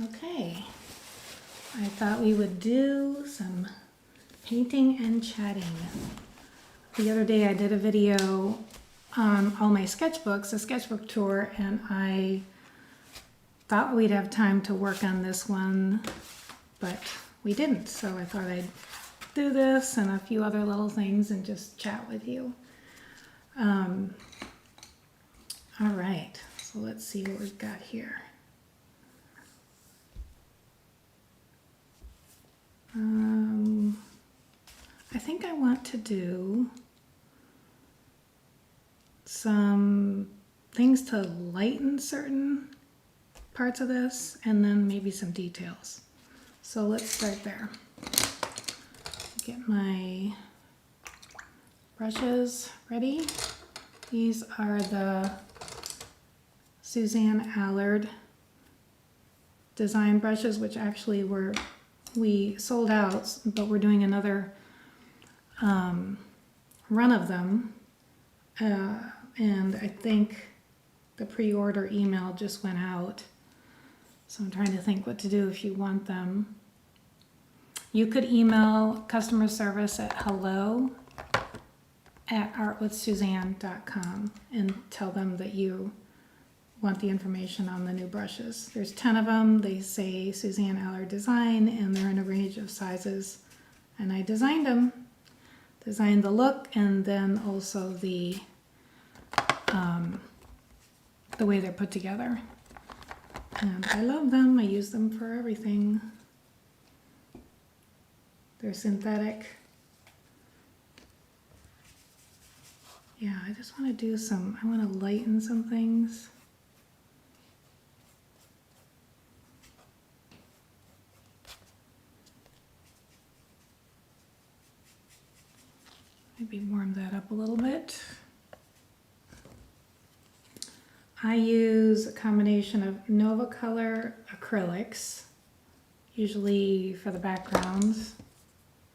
Okay, I thought we would do some painting and chatting. The other day I did a video on all my sketchbooks, a sketchbook tour, and I thought we'd have time to work on this one, but we didn't. So I thought I'd do this and a few other little things and just chat with you. All right, so let's see what we've got here. I think I want to do some things to lighten certain parts of this and then maybe some details. So let's start there. Get my brushes ready. These are the Suzanne Allard design brushes, which actually we sold out, but we're doing another run of them. And I think the pre-order email just went out. So I'm trying to think what to do if you want them. You could email customer service at hello@artwithsuzanne.com and tell them that you want the information on the new brushes. There's 10 of them. They say Suzanne Allard design, and they're in a range of sizes. And I designed them. Designed the look and then also the way they're put together. And I love them. I use them for everything. They're synthetic. Yeah, I just want to do I want to lighten some things. Maybe warm that up a little bit. I use a combination of Nova Color acrylics, usually for the backgrounds,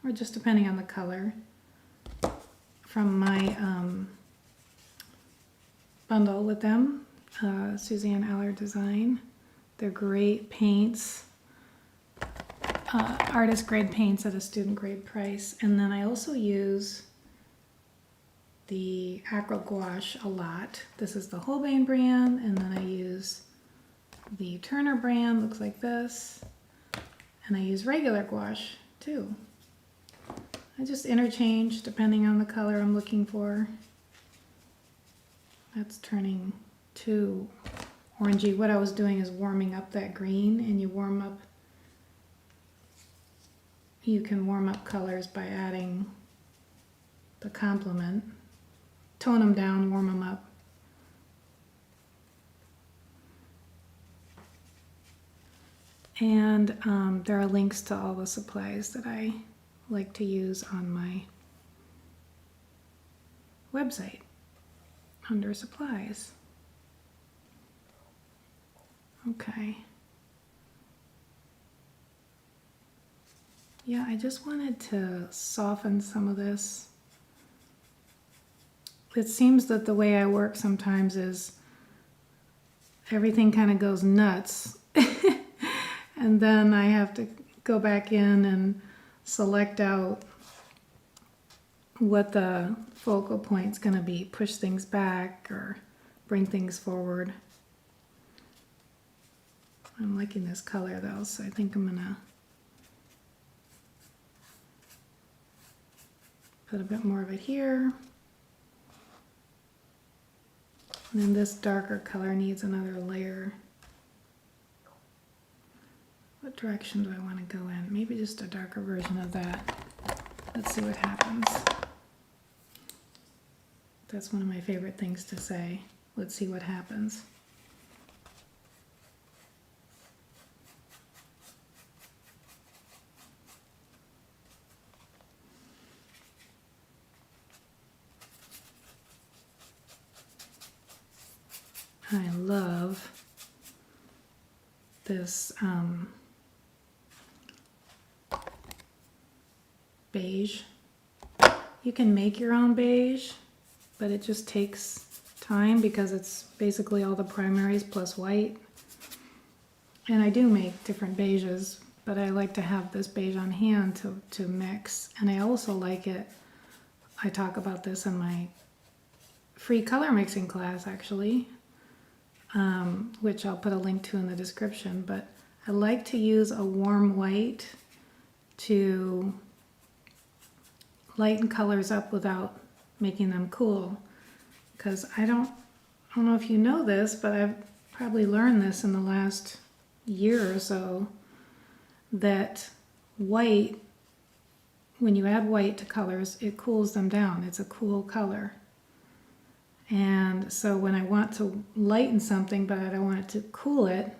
or just depending on the color, from my bundle with them, Suzanne Allard design. They're great paints, artist grade paints at a student grade price. And then I also use the Acryl Gouache a lot. This is the Holbein brand, and then I use the Turner brand, looks like this. And I use regular gouache too. I just interchange depending on the color I'm looking for. That's turning too orangey. What I was doing is warming up that green, and you can warm up colors by adding the complement. Tone them down, warm them up. And there are links to all the supplies that I like to use on my website under supplies. Okay. Yeah, I just wanted to soften some of this. It seems that the way I work sometimes is everything kind of goes nuts. And then I have to go back in and select out what the focal point's going to be, push things back or bring things forward. I'm liking this color though, so I think I'm going to put a bit more of it here. And then this darker color needs another layer. What direction do I want to go in? Maybe just a darker version of that. Let's see what happens. That's one of my favorite things to say. Let's see what happens. I love this beige. You can make your own beige, but it just takes time because it's basically all the primaries plus white. and I do make different beiges, but I like to have this beige on hand to mix. And I also like it, I talk about this in my free color mixing class actually, which I'll put a link to in the description, but I like to use a warm white to lighten colors up without making them cool. Because I don't know if you know this, but I've probably learned this in the last year or so, that white, when you add white to colors, it cools them down. It's a cool color. And so when I want to lighten something, but I don't want it to cool it,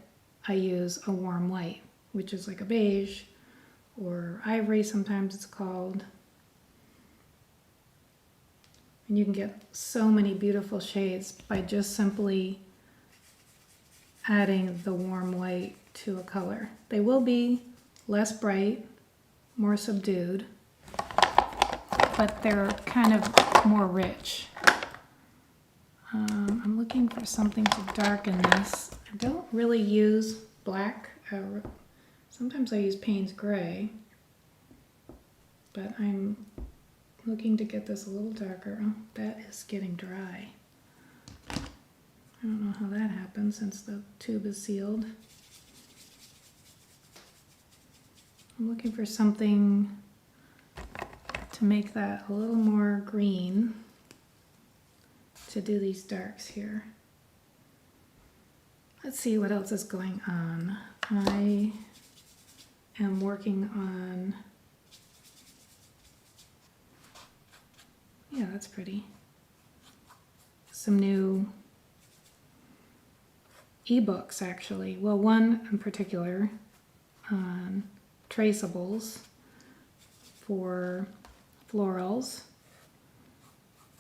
I use a warm white, which is like a beige or ivory sometimes it's called. And you can get so many beautiful shades by just simply adding the warm white to a color. They will be less bright, more subdued, but they're kind of more rich. I'm looking for something to darken this. I don't really use black. Sometimes I use Payne's Gray, but I'm looking to get this a little darker. Oh, that is getting dry. I don't know how that happened since the tube is sealed. I'm looking for something to make that a little more green, to do these darks here. Let's see what else is going on. I am working on, yeah, that's pretty, some new ebooks actually. Well, one in particular on traceables for florals,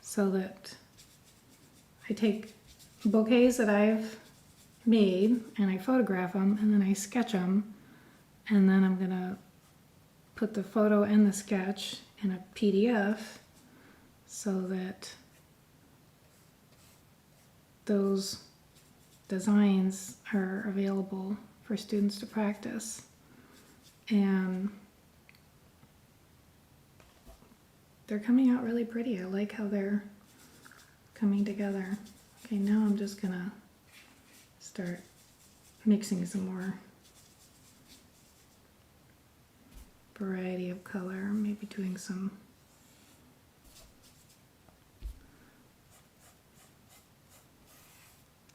so that I take bouquets that I've made and I photograph them and then I sketch them, and then I'm gonna put the photo and the sketch in a PDF so that those designs are available for students to practice. And they're coming out really pretty. I like how they're coming together. Okay, now I'm just gonna start mixing some more variety of color, maybe doing some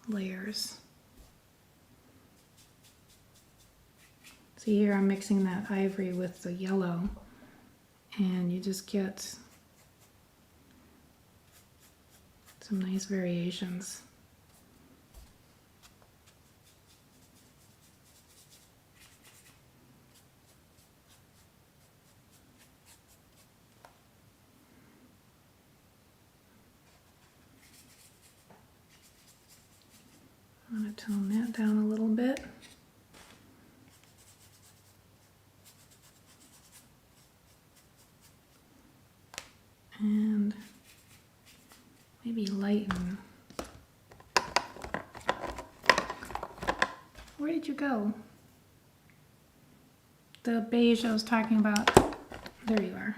layers. See here, I'm mixing that ivory with the yellow, and you just get some nice variations. I'm going to tone that down a little bit. And maybe lighten. Where did you go? The beige I was talking about. There you are.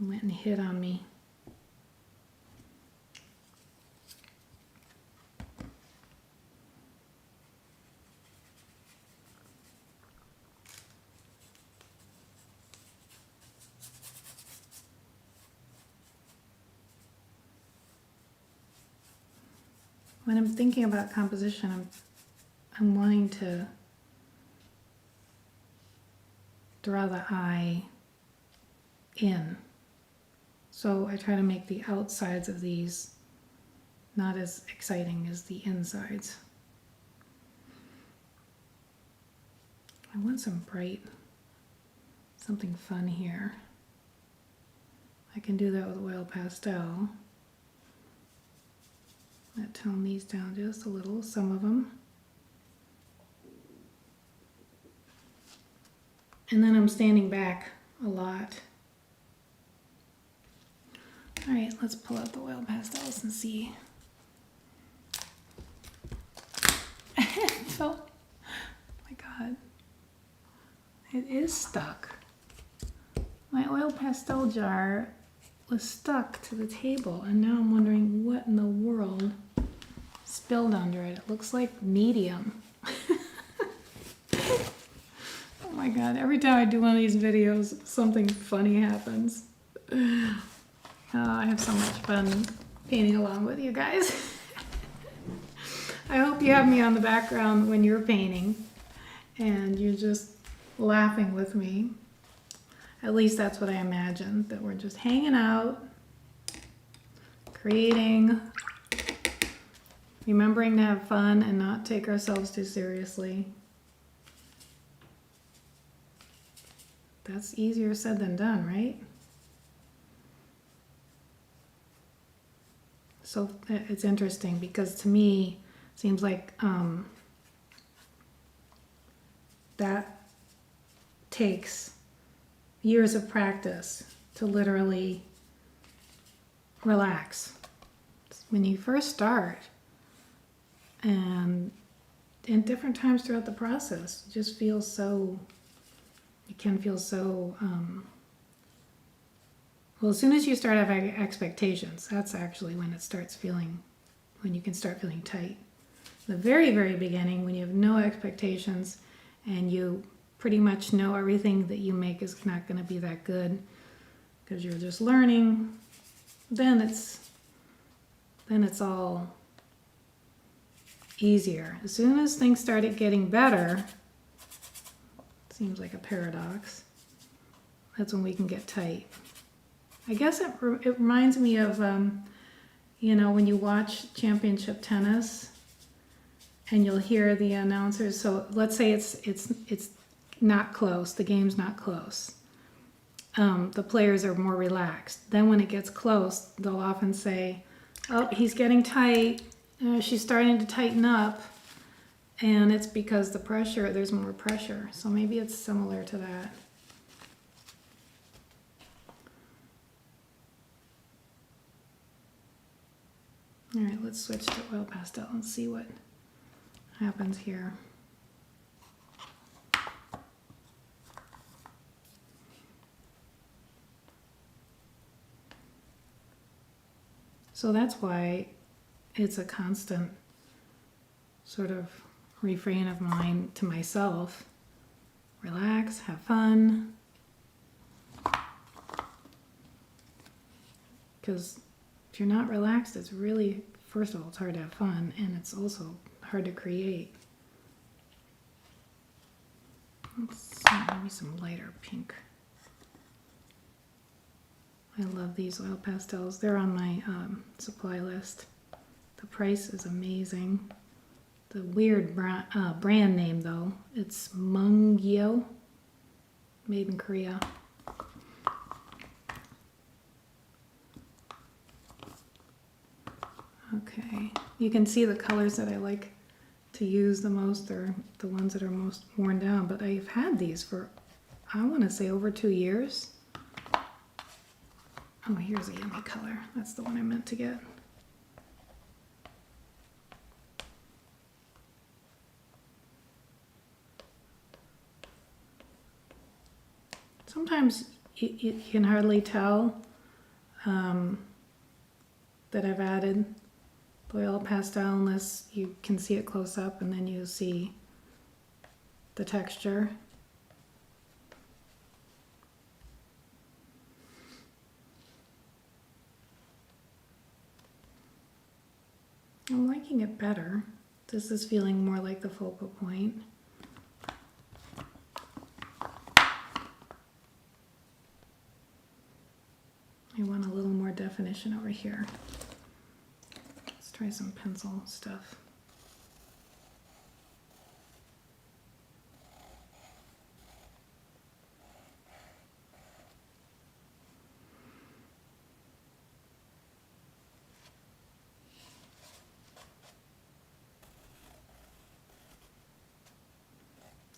You went and hid on me. When I'm thinking about composition, I'm wanting to draw the eye in. So I try to make the outsides of these not as exciting as the insides. I want some bright, something fun here. I can do that with oil pastel. I'm going to tone these down just a little, some of them. And then I'm standing back a lot. All right, let's pull out the oil pastels and see. pastel. Oh my God. It is stuck. My oil pastel jar was stuck to the table, and now I'm wondering what in the world spilled under it. It looks like medium. Oh my God, every time I do one of these videos, something funny happens. Oh, I have so much fun painting along with you guys. I hope you have me on the background when you're painting and you're just laughing with me. At least that's what I imagine, that we're just hanging out, creating, remembering to have fun and not take ourselves too seriously. That's easier said than done, right? So it's interesting because to me, it seems like that takes years of practice to literally relax. When you first start, and in different times throughout the process, it just feels so, it can feel so, well, as soon as you start having expectations, that's actually when it starts feeling, when you can start feeling tight. The very, very beginning, when you have no expectations and you pretty much know everything that you make is not going to be that good because you're just learning, then it's all easier. As soon as things started getting better, seems like a paradox, that's when we can get tight. I guess it reminds me of, you know, when you watch championship tennis and you'll hear the announcers. So let's say it's not close, the game's not close. The players are more relaxed. Then when it gets close, they'll often say, oh, he's getting tight, she's starting to tighten up. And it's because the pressure, there's more pressure. So maybe it's similar to that. All right, let's switch to oil pastel and see what happens here. So that's why it's a constant sort of refrain of mine to myself. Relax, have fun. Because if you're not relaxed, it's really, first of all, it's hard to have fun, and it's also hard to create. Let's see, maybe some lighter pink. I love these oil pastels. They're on my supply list. The price is amazing. The weird brand name, though, it's Mungyo, made in Korea. Okay, you can see the colors that I like to use the most are the ones that are most worn down, but I've had these for, I want to say, over 2 years. Oh, here's a yummy color. That's the one I meant to get. Sometimes you can hardly tell that I've added the oil pastel unless you can see it close up and then you see the texture. I'm liking it better. This is feeling more like the focal point. I want a little more definition over here. Let's try some pencil stuff.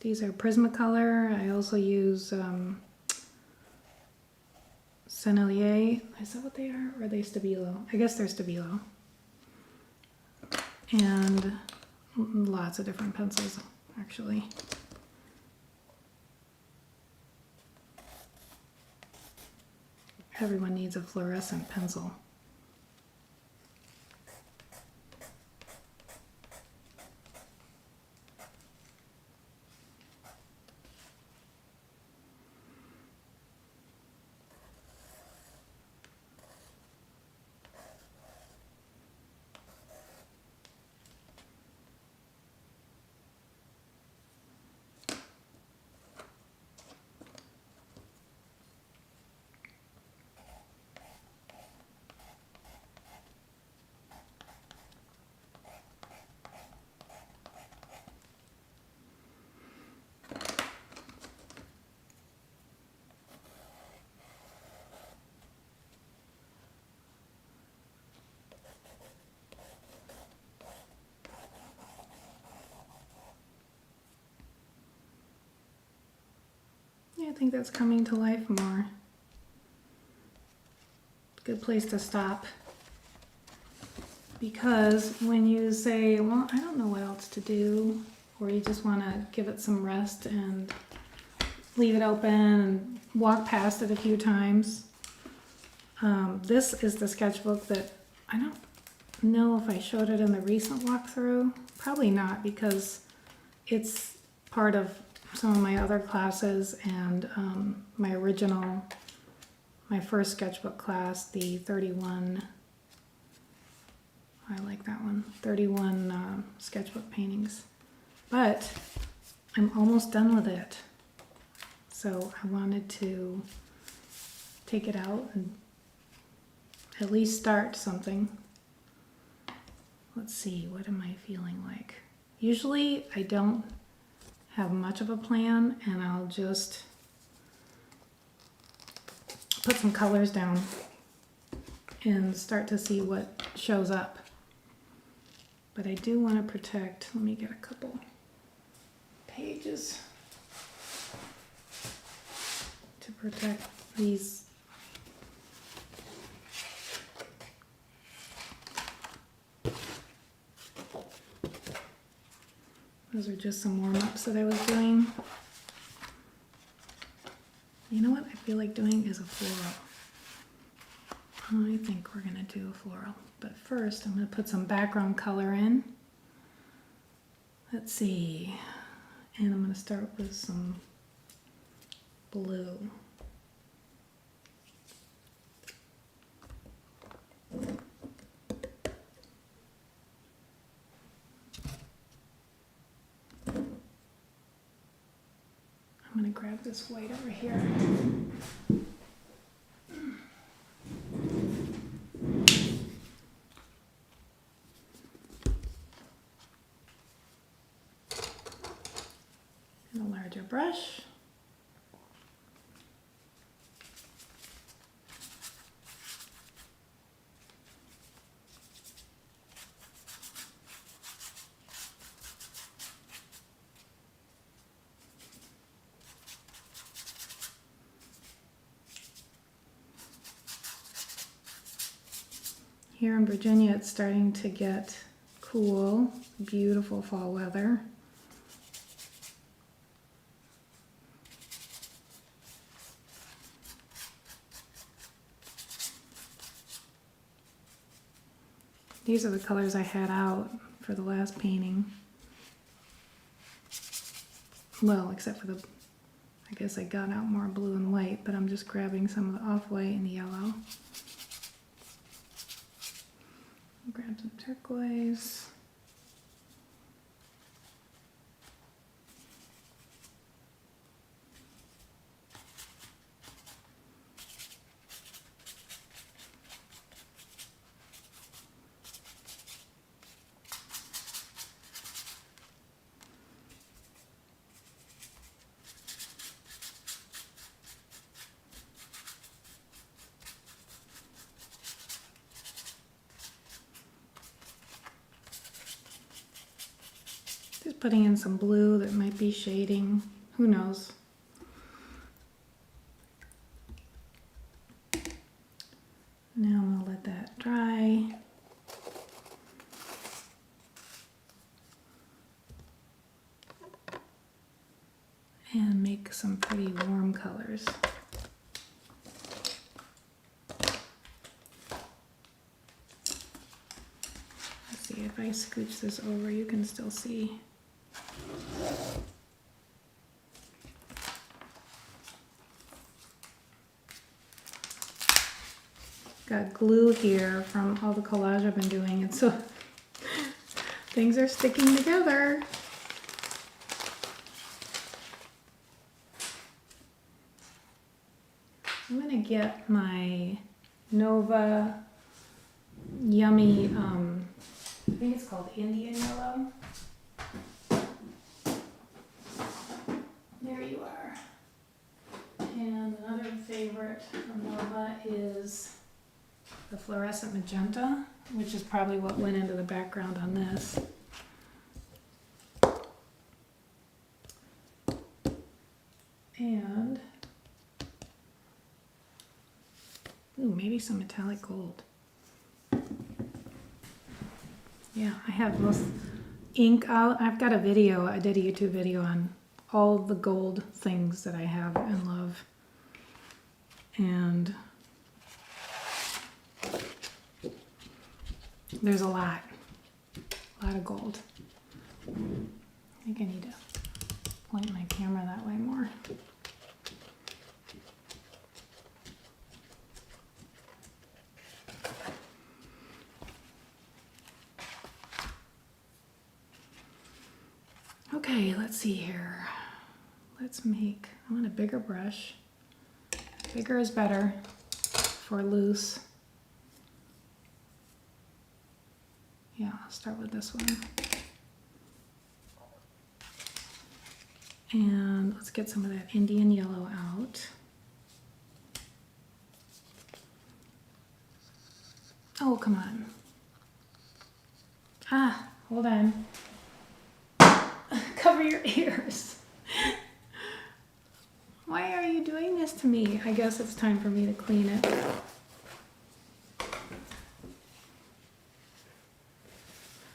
These are Prismacolor. I also use Sonalee. Is that what they are? Or are they Stabilo? I guess they're Stabilo. And lots of different pencils, actually. Everyone needs a fluorescent pencil. Yeah, I think that's coming to life more. Good place to stop. Because when you say, well, I don't know what else to do, or you just want to give it some rest and leave it open and walk past it a few times. This is the sketchbook that I don't know if I showed it in the recent walkthrough. Probably not, because it's part of some of my other classes and my first sketchbook class, the 31, I like that one, 31 sketchbook paintings. But I'm almost done with it. So I wanted to take it out and at least start something. Let's see, what am I feeling like? Usually I don't have much of a plan, and I'll just put some colors down and start to see what shows up. But I do want to protect, let me get a couple pages to protect these. Those are just some warm-ups that I was doing. You know what I feel like doing is a floral. I think we're gonna do a floral. But first I'm gonna put some background color in. Let's see. And I'm gonna start with some blue. I'm going to grab this white over here. And a larger brush. Here in Virginia, it's starting to get cool, beautiful fall weather. These are the colors I had out for the last painting. Well, except for I guess I got out more blue and white, but I'm just grabbing some of the off-white and yellow. Grab some turquoise. Just putting in some blue that might be shading, who knows. Now I'm going to let that dry. and make some pretty warm colors. Let's see, if I scooch this over, you can still see. Got glue here from all the collage I've been doing, and so things are sticking together. I'm gonna get my Nova Yummy, I think it's called Indian Yellow. There you are. And another favorite from Nova is the fluorescent magenta, which is probably what went into the background on this. And ooh, maybe some metallic gold. Yeah, I have most ink out. I've got a video, I did a YouTube video on all the gold things that I have and love. And there's a lot of gold. I think I need to point my camera that way more. Okay, let's see here. I want a bigger brush. Bigger is better for loose. Yeah, I'll start with this one. And let's get some of that Indian yellow out. Oh, come on. Ah, hold on. Cover your ears. Why are you doing this to me? I guess it's time for me to clean it.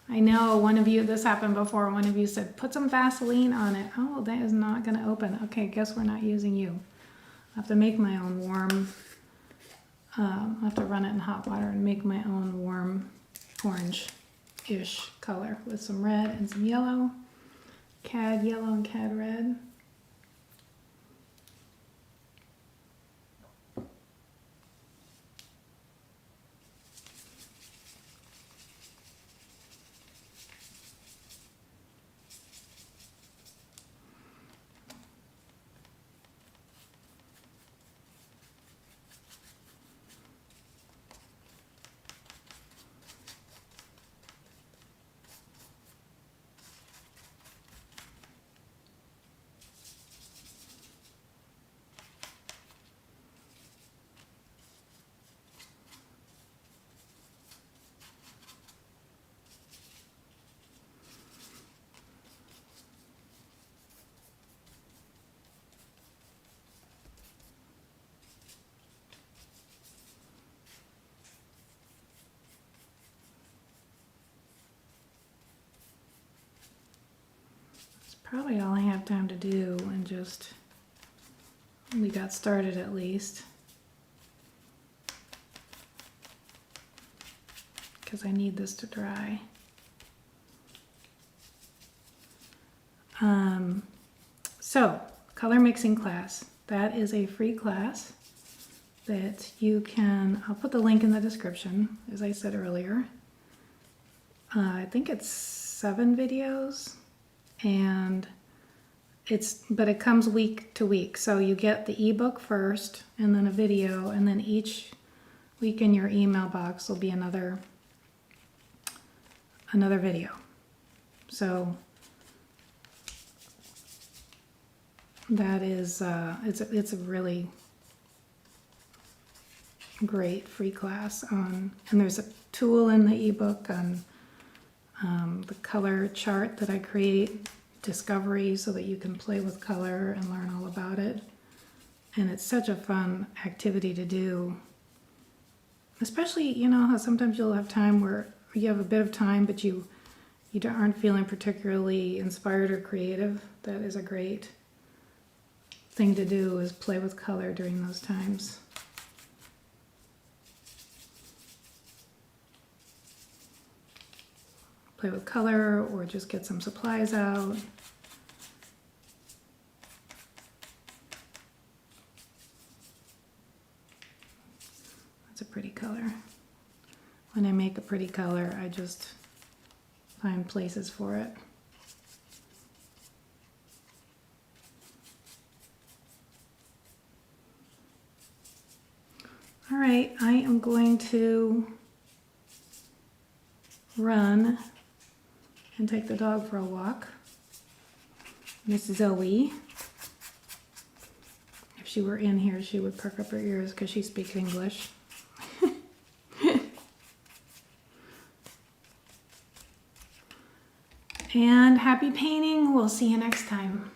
I know one of you, this happened before, one of you said, put some Vaseline on it. Oh, that is not going to open. Okay, guess we're not using you. I have to make my own warm, I have to run it in hot water and make my own warm orange-ish color with some red and some yellow. Cad yellow and cad red. Probably all I have time to do, and just, we got started at least. Because I need this to dry. So, color mixing class. That is a free class that you can, I'll put the link in the description, as I said earlier. I think it's 7 videos. And but it comes week to week. So you get the ebook first, and then a video, and then each week in your email box will be another video. So that is it's a really great free class on, and there's a tool in the ebook on the color chart that I create, discovery, so that you can play with color and learn all about it. And it's such a fun activity to do, especially, you know how sometimes you'll have time where you have a bit of time but you aren't feeling particularly inspired or creative. That is a great thing to do is play with color during those times. Play with color or just get some supplies out. That's a pretty color. When I make a pretty color, I just find places for it. All right, I am going to run and take the dog for a walk. Miss Zoe. If she were in here, she would perk up her ears because she speaks English. And happy painting. We'll see you next time.